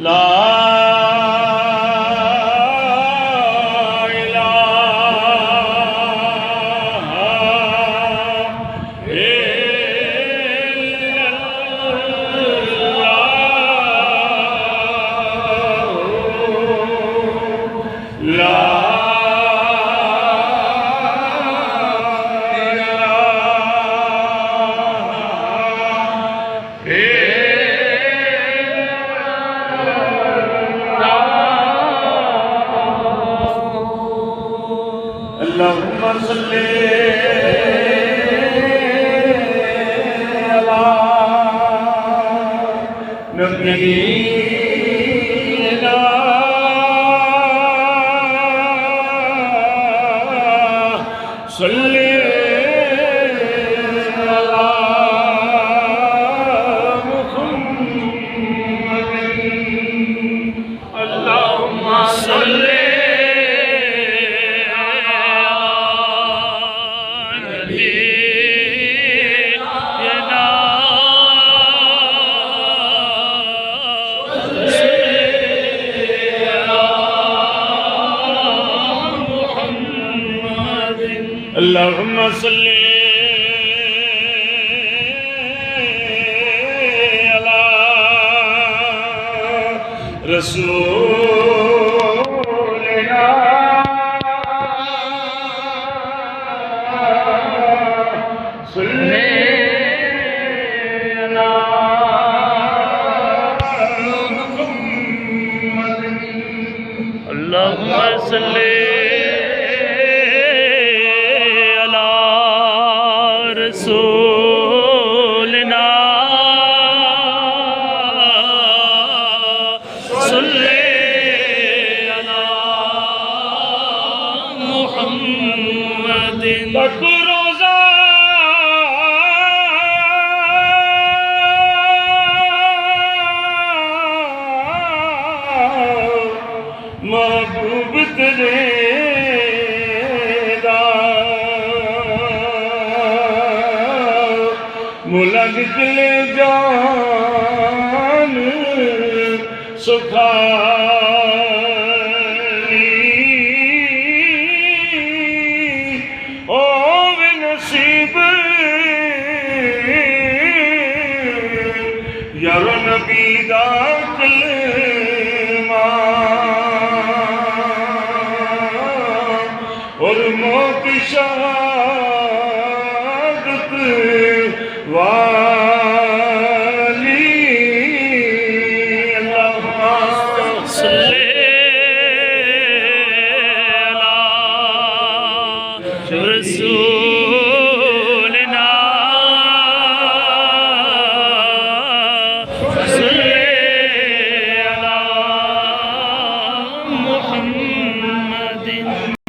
ला अल्लाहुम्मा सल्ली अला नबीना सल्ली अला मुहम्मद अल्लाहुम्मा सल्ली अल्लाहुम्मा सल्ली अला रसूलिना सल्ली अला मुहम्मद अल्लाहुम्मा सल्ली रसूलना सल्ले अला मुहम्मदिन। रोज़ा महबूब तेरे मुला निकले जान सुखानी ओ नसीब यारो नबी दा कलमा और मौत शहादत वाली अल्लाहुम्मा सल्ली अला रसूल